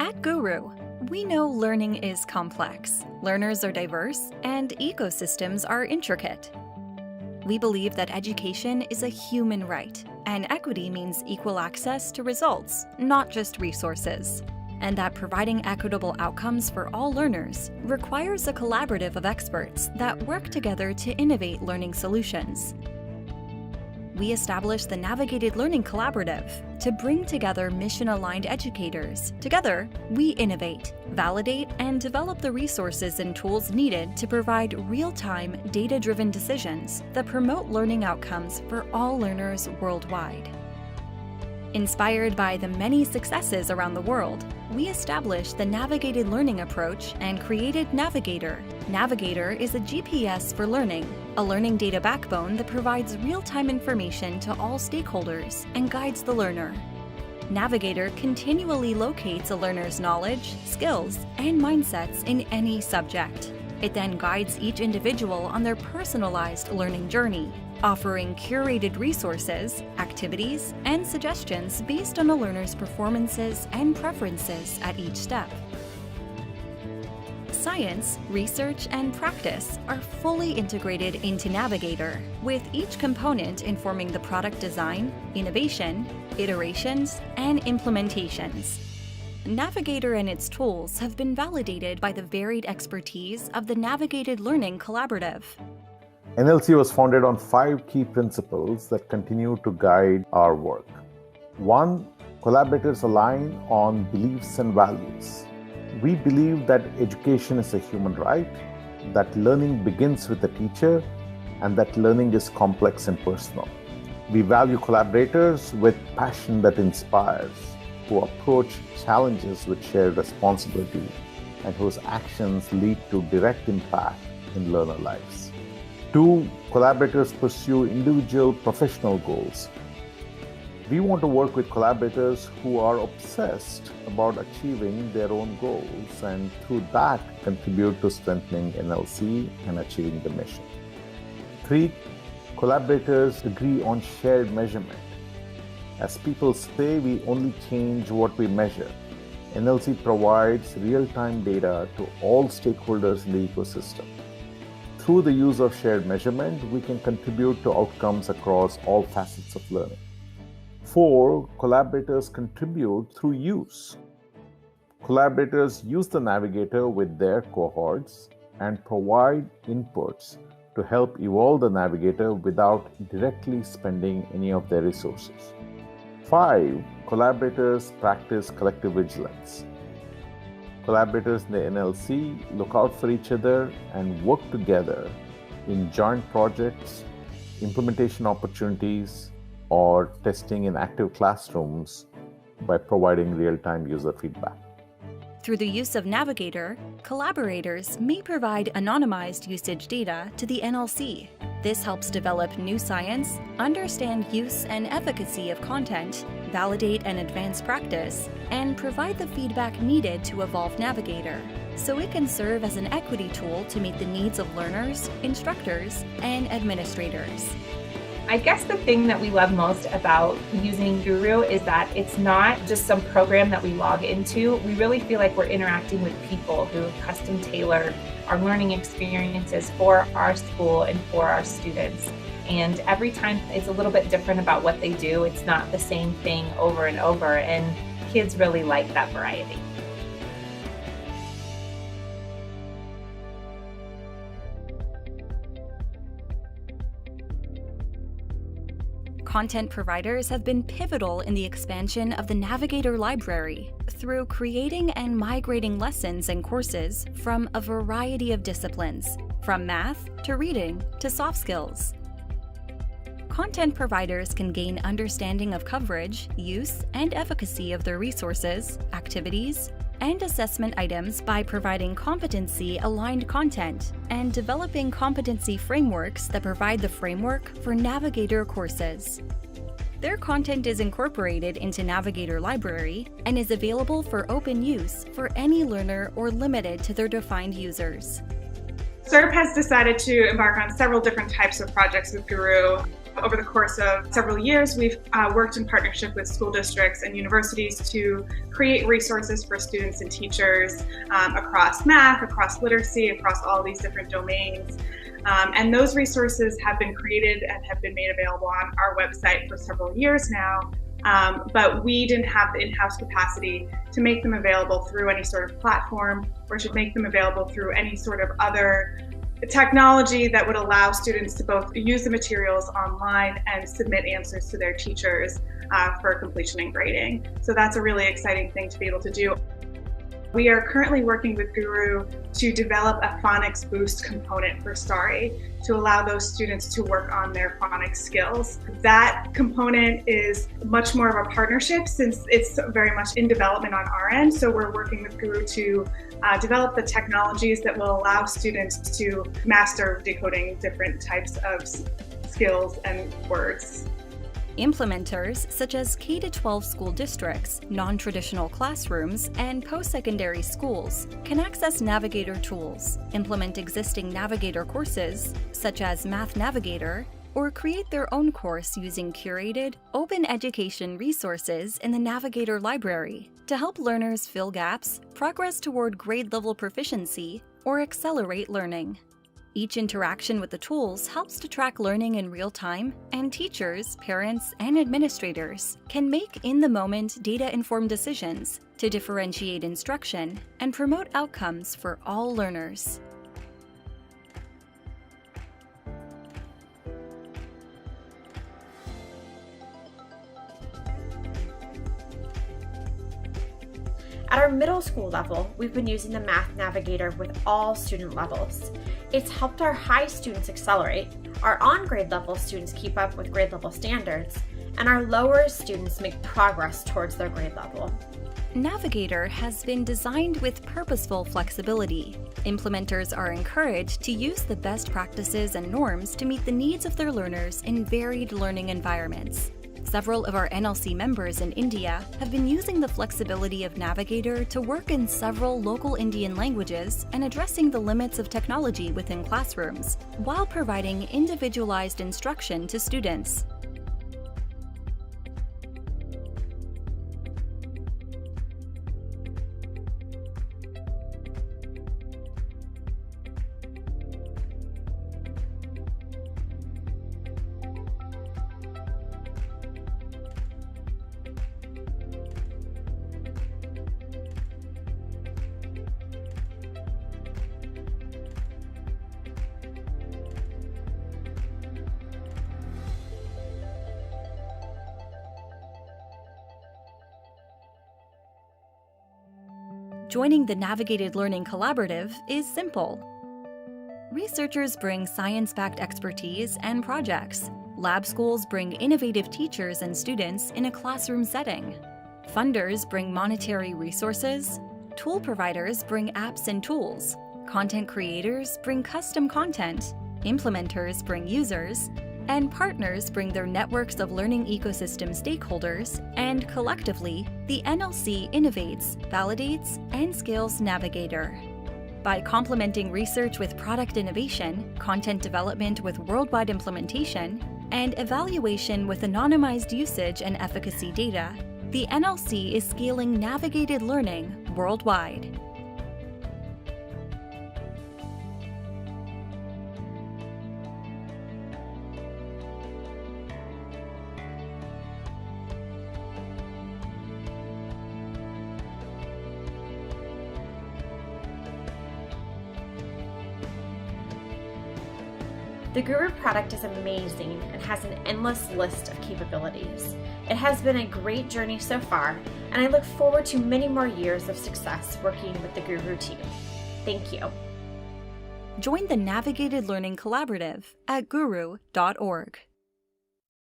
At Guru, we know learning is complex, learners are diverse, and ecosystems are intricate. We believe that education is a human right, and equity means equal access to results, not just resources, and that providing equitable outcomes for all learners requires a collaborative of experts that work together to innovate learning solutions. We established the Navigated Learning Collaborative to bring together mission-aligned educators. Together, we innovate, validate, and develop the resources and tools needed to provide real-time, data-driven decisions that promote learning outcomes for all learners worldwide. Inspired by the many successes around the world, we established the Navigated Learning approach and created Navigator. Navigator is a GPS for learning, a learning data backbone that provides real-time information to all stakeholders and guides the learner. Navigator continually locates a learner's knowledge, skills, and mindsets in any subject. It then guides each individual on their personalized learning journey, offering curated resources, activities, and suggestions based on a learner's performances and preferences at each step. Science, research, and practice are fully integrated into Navigator, with each component informing the product design, innovation, iterations, and implementations. Navigator and its tools have been validated by the varied expertise of the Navigated Learning Collaborative. NLC was founded on 5 key principles that continue to guide our work. 1. Collaborators align on beliefs and values. We believe that education is a human right, that learning begins with the teacher, and that learning is complex and personal. We value collaborators with passion that inspires, who approach challenges with shared responsibility, and whose actions lead to direct impact in learner lives. 2. Collaborators pursue individual professional goals. We want to work with collaborators who are obsessed about achieving their own goals and through that contribute to strengthening NLC and achieving the mission. 3. Collaborators agree on shared measurement. As people say, we only change what we measure. NLC provides real-time data to all stakeholders in the ecosystem. Through the use of shared measurement, we can contribute to outcomes across all facets of learning. 4. Collaborators contribute through use. Collaborators use the Navigator with their cohorts and provide inputs to help evolve the Navigator without directly spending any of their resources. 5. Collaborators practice collective vigilance. Collaborators in the NLC look out for each other and work together in joint projects, implementation opportunities, or testing in active classrooms by providing real-time user feedback. Through the use of Navigator, collaborators may provide anonymized usage data to the NLC. This helps develop new science, understand use and efficacy of content, validate and advance practice, and provide the feedback needed to evolve Navigator, so it can serve as an equity tool to meet the needs of learners, instructors, and administrators. I guess the thing that we love most about using Guru is that it's not just some program that we log into. We really feel like we're interacting with people who have custom tailored our learning experiences for our school and for our students. And every time it's a little bit different about what they do. It's not the same thing over and over, and kids really like that variety. Content providers have been pivotal in the expansion of the Navigator library through creating and migrating lessons and courses from a variety of disciplines, from math to reading to soft skills. Content providers can gain understanding of coverage, use, and efficacy of their resources, activities, and assessment items by providing competency-aligned content and developing competency frameworks that provide the framework for Navigator courses. Their content is incorporated into Navigator Library and is available for open use for any learner or limited to their defined users. CERP has decided to embark on several different types of projects with Guru. Over the course of several years, we've worked in partnership with school districts and universities to create resources for students and teachers across math, across literacy, across all these different domains. And those resources have been created and have been made available on our website for several years now. But we didn't have the in-house capacity to make them available through any sort of platform or to make them available through any sort of other technology that would allow students to both use the materials online and submit answers to their teachers for completion and grading. So that's a really exciting thing to be able to do. We are currently working with Guru to develop a phonics boost component for STARI to allow those students to work on their phonics skills. That component is much more of a partnership since it's very much in development on our end. So we're working with Guru to develop the technologies that will allow students to master decoding different types of skills and words. Implementers such as K-12 school districts, non-traditional classrooms, and post-secondary schools can access Navigator tools, implement existing Navigator courses, such as Math Navigator, or create their own course using curated, open education resources in the Navigator library to help learners fill gaps, progress toward grade-level proficiency, or accelerate learning. Each interaction with the tools helps to track learning in real time, and teachers, parents, and administrators can make in-the-moment data-informed decisions to differentiate instruction and promote outcomes for all learners. At our middle school level, we've been using the Math Navigator with all student levels. It's helped our high students accelerate, our on-grade level students keep up with grade level standards, and our lower students make progress towards their grade level. Navigator has been designed with purposeful flexibility. Implementers are encouraged to use the best practices and norms to meet the needs of their learners in varied learning environments. Several of our NLC members in India have been using the flexibility of Navigator to work in several local Indian languages and addressing the limits of technology within classrooms, while providing individualized instruction to students. Joining the Navigated Learning Collaborative is simple. Researchers bring science-backed expertise and projects. Lab schools bring innovative teachers and students in a classroom setting. Funders bring monetary resources. Tool providers bring apps and tools. Content creators bring custom content. Implementers bring users. And partners bring their networks of learning ecosystem stakeholders, and collectively, the NLC innovates, validates, and scales Navigator. By complementing research with product innovation, content development with worldwide implementation, and evaluation with anonymized usage and efficacy data, the NLC is scaling navigated learning worldwide. The Guru product is amazing and has an endless list of capabilities. It has been a great journey so far, and I look forward to many more years of success working with the Guru team. Thank you. Join the Navigated Learning Collaborative at guru.org.